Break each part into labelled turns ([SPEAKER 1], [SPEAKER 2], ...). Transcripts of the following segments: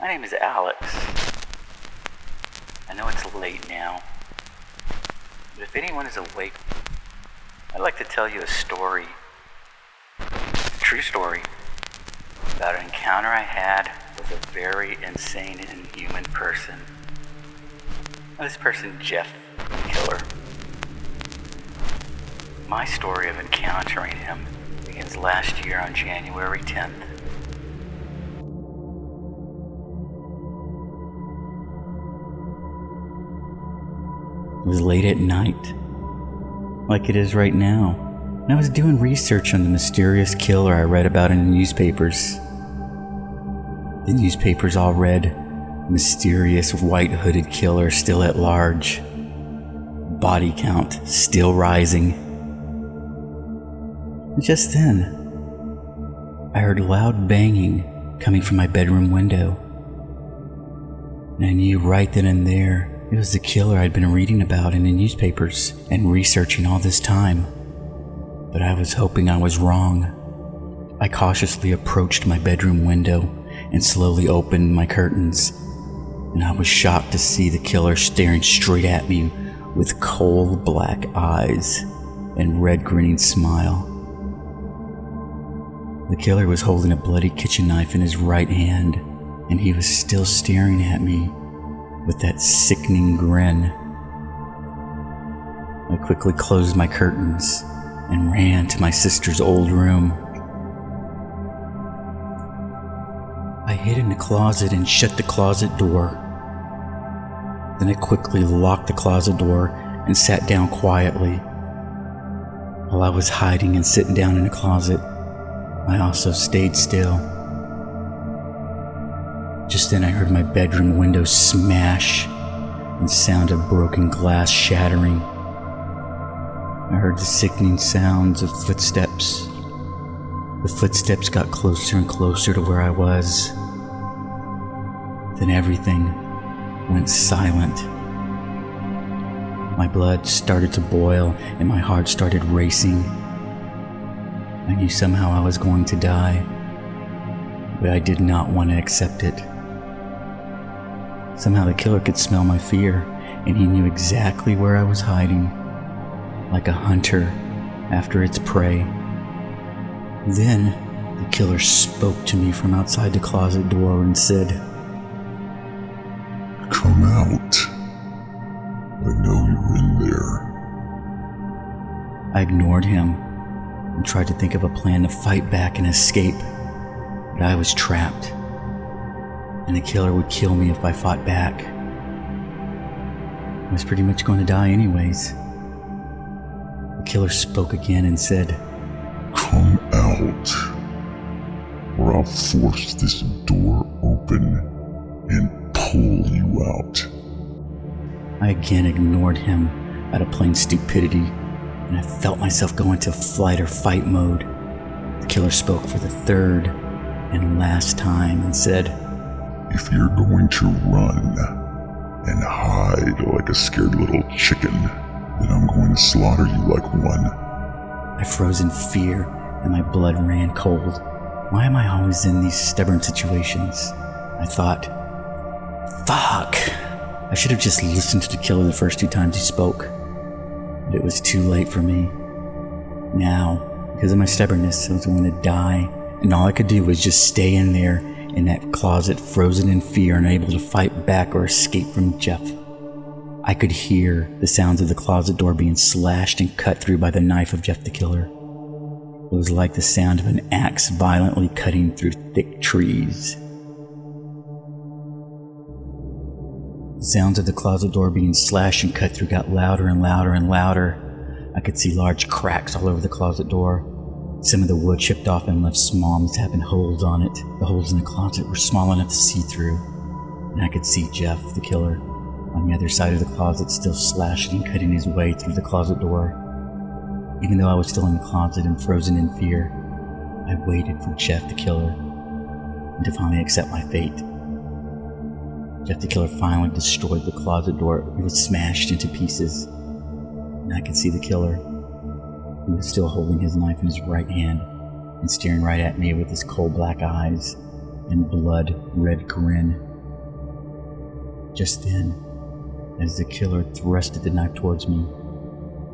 [SPEAKER 1] My name is Alex. I know it's late now, but if anyone is awake, I'd like to tell you a story, a true story, about an encounter I had with a very insane and inhuman person. This person, Jeff the Killer. My story of encountering him begins last year on January 10th. It was late at night, like it is right now, and I was doing research on the mysterious killer I read about in the newspapers. The newspapers all read, "Mysterious white-hooded killer still at large. Body count still rising." Just then, I heard loud banging coming from my bedroom window, and I knew right then and there it was the killer I'd been reading about in the newspapers and researching all this time. But I was hoping I was wrong. I cautiously approached my bedroom window and slowly opened my curtains, and I was shocked to see the killer staring straight at me with coal black eyes and red grinning smile. The killer was holding a bloody kitchen knife in his right hand, and he was still staring at me with that sickening grin. I quickly closed my curtains and ran to my sister's old room. I hid in the closet and shut the closet door. Then I quickly locked the closet door and sat down quietly. While I was hiding and sitting down in the closet, I also stayed still. Just then I heard my bedroom window smash and sound of broken glass shattering. I heard the sickening sounds of footsteps. The footsteps got closer and closer to where I was. Then everything went silent. My blood started to boil and my heart started racing. I knew somehow I was going to die, but I did not want to accept it. Somehow the killer could smell my fear, and he knew exactly where I was hiding, like a hunter after its prey. Then the killer spoke to me from outside the closet door and said,
[SPEAKER 2] "Come out. I know you're in there."
[SPEAKER 1] I ignored him and tried to think of a plan to fight back and escape, but I was trapped, and the killer would kill me if I fought back. I was pretty much going to die anyways. The killer spoke again and said,
[SPEAKER 2] "Come out, or I'll force this door open and pull you out."
[SPEAKER 1] I again ignored him out of plain stupidity, and I felt myself go into flight or fight mode. The killer spoke for the third and last time and said,
[SPEAKER 2] "If you're going to run and hide like a scared little chicken, then I'm going to slaughter you like one."
[SPEAKER 1] I froze in fear and my blood ran cold. Why am I always in these stubborn situations? I thought, fuck! I should have just listened to the killer the first 2 times he spoke. But it was too late for me. Now, because of my stubbornness, I was going to die, and all I could do was just stay in there in that closet, frozen in fear, unable to fight back or escape from Jeff. I could hear the sounds of the closet door being slashed and cut through by the knife of Jeff the Killer. It was like the sound of an axe violently cutting through thick trees. The sounds of the closet door being slashed and cut through got louder and louder and louder. I could see large cracks all over the closet door. Some of the wood chipped off and left small misshapen holes on it. The holes in the closet were small enough to see through, and I could see Jeff, the killer, on the other side of the closet, still slashing and cutting his way through the closet door. Even though I was still in the closet and frozen in fear, I waited for Jeff, the killer, and to finally accept my fate. Jeff the killer finally destroyed the closet door. It was smashed into pieces, and I could see the killer. He was still holding his knife in his right hand and staring right at me with his coal black eyes and blood red grin. Just then, as the killer thrusted the knife towards me,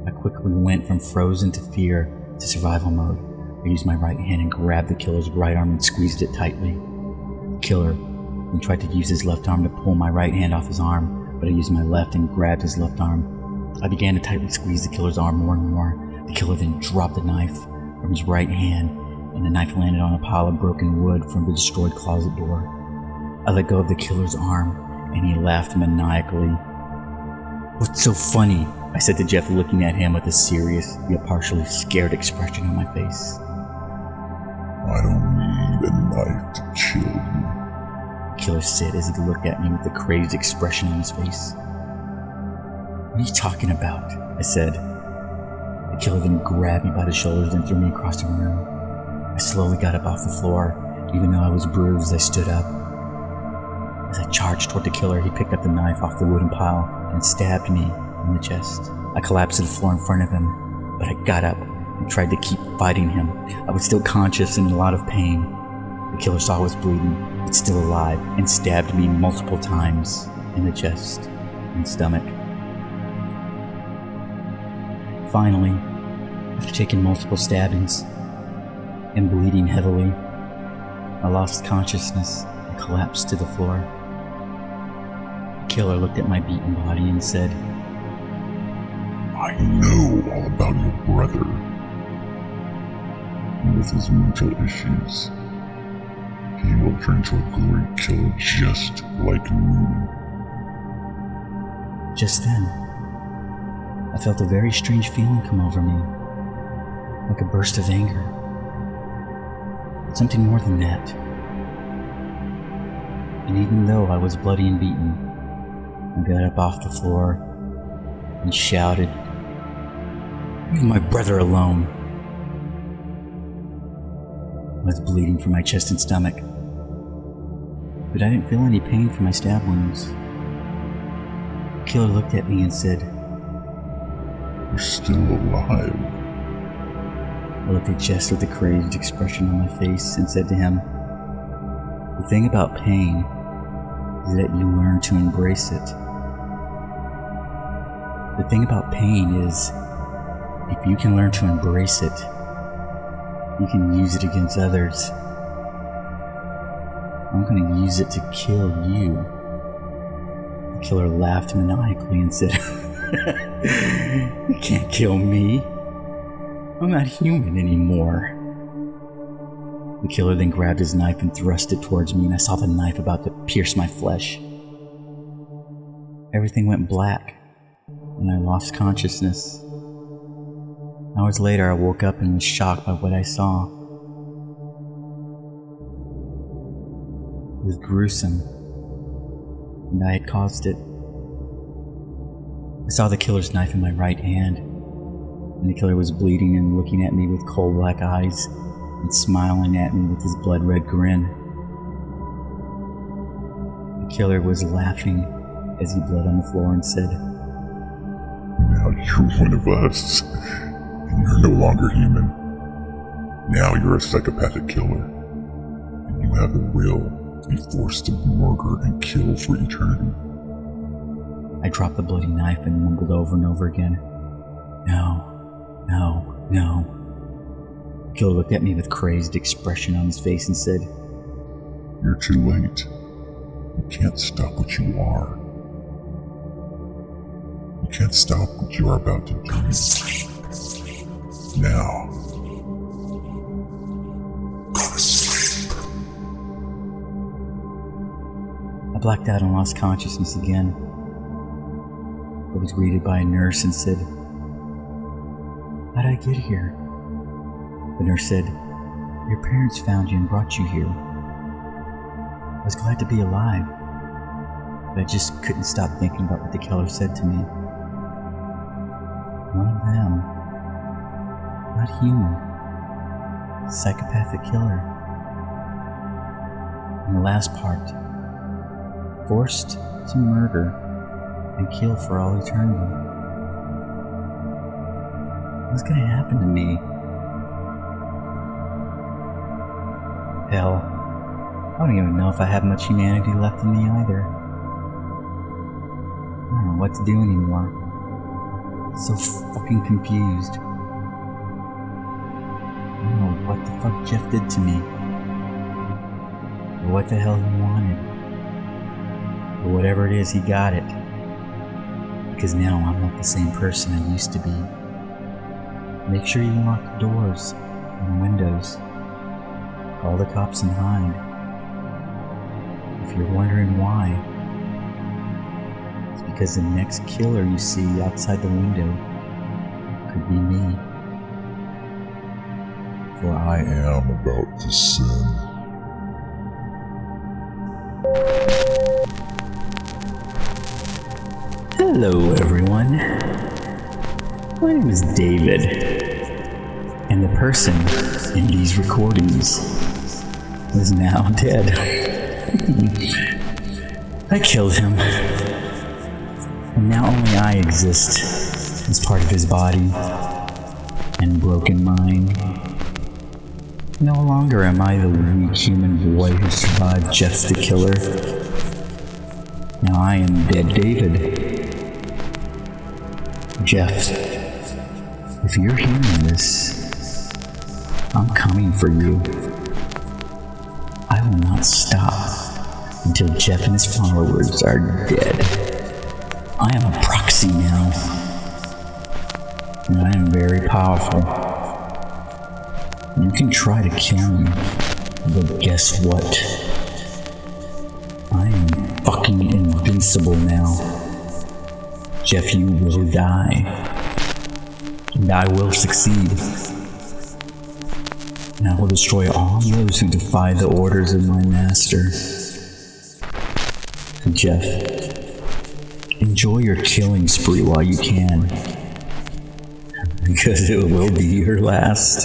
[SPEAKER 1] I quickly went from frozen to fear to survival mode. I used my right hand and grabbed the killer's right arm and squeezed it tightly. The killer then tried to use his left arm to pull my right hand off his arm, but I used my left and grabbed his left arm. I began to tightly squeeze the killer's arm more and more. The killer then dropped the knife from his right hand, and the knife landed on a pile of broken wood from the destroyed closet door. I let go of the killer's arm, and he laughed maniacally. "What's so funny?" I said to Jeff, looking at him with a serious, yet partially scared expression on my face.
[SPEAKER 2] "I don't need a knife to kill you,"
[SPEAKER 1] the killer said as he looked at me with a crazed expression on his face. "What are you talking about?" I said. The killer then grabbed me by the shoulders and threw me across the room. I slowly got up off the floor. Even though I was bruised, I stood up. As I charged toward the killer, he picked up the knife off the wooden pile and stabbed me in the chest. I collapsed to the floor in front of him, but I got up and tried to keep fighting him. I was still conscious and in a lot of pain. The killer saw I was bleeding, but still alive, and stabbed me multiple times in the chest and stomach. Finally, after taking multiple stabbings and bleeding heavily, I lost consciousness and collapsed to the floor. The killer looked at my beaten body and said,
[SPEAKER 2] "I know all about your brother. And with his mental issues, he will turn into a great killer just like me."
[SPEAKER 1] Just then, I felt a very strange feeling come over me, like a burst of anger. But something more than that. And even though I was bloody and beaten, I got up off the floor and shouted, "Leave my brother alone!" I was bleeding from my chest and stomach, but I didn't feel any pain from my stab wounds. The killer looked at me and said,
[SPEAKER 2] "You're still alive."
[SPEAKER 1] I looked at Jess with a crazed expression on my face and said to him, "The thing about pain is that you learn to embrace it. The thing about pain is, if you can learn to embrace it, you can use it against others. I'm going to use it to kill you." The killer laughed maniacally and said, "You can't kill me. I'm not human anymore." The killer then grabbed his knife and thrust it towards me, and I saw the knife about to pierce my flesh. Everything went black, and I lost consciousness. Hours later, I woke up and was shocked by what I saw. It was gruesome, and I had caused it. I saw the killer's knife in my right hand, and the killer was bleeding and looking at me with cold black eyes and smiling at me with his blood-red grin. The killer was laughing as he bled on the floor and said,
[SPEAKER 2] "Now you're one of us, and you're no longer human. Now you're a psychopathic killer, and you have the will to be forced to murder and kill for eternity."
[SPEAKER 1] I dropped the bloody knife and mumbled over and over again, "No, no, no." The killer looked at me with a crazed expression on his face and said,
[SPEAKER 2] "You're too late. You can't stop what you are. You can't stop what you are about to do. Now, go to sleep."
[SPEAKER 1] I blacked out and lost consciousness again. I was greeted by a nurse and said, "How did I get here?" The nurse said, "Your parents found you and brought you here." I was glad to be alive, but I just couldn't stop thinking about what the killer said to me. One of them, not human, psychopathic killer. And the last part, forced to murder and kill for all eternity. What's going to happen to me? Hell, I don't even know if I have much humanity left in me either. what to do anymore. So fucking confused. I don't know what the fuck Jeff did to me. Or what the hell he wanted. Or whatever it is, he got it. Because now I'm not the same person I used to be. Make sure you lock the doors and windows. Call the cops and hide. If you're wondering why, it's because the next killer you see outside the window could be me.
[SPEAKER 2] For I am about to sin.
[SPEAKER 1] Hello everyone. My name is David, and the person in these recordings is now dead. I killed him, and now only I exist as part of his body and broken mind. No longer am I the weak human boy who survived Jeff the Killer. Now I am Dead David. Jeff, if you're hearing this, I'm coming for you. I will not stop until Jeff and his followers are dead. I am a proxy now, and I am very powerful. You can try to kill me, but guess what? I am fucking invincible now. Jeff, you will die. And I will succeed. And I will destroy all those who defy the orders of my master. So Jeff, enjoy your killing spree while you can. Because it will be your last.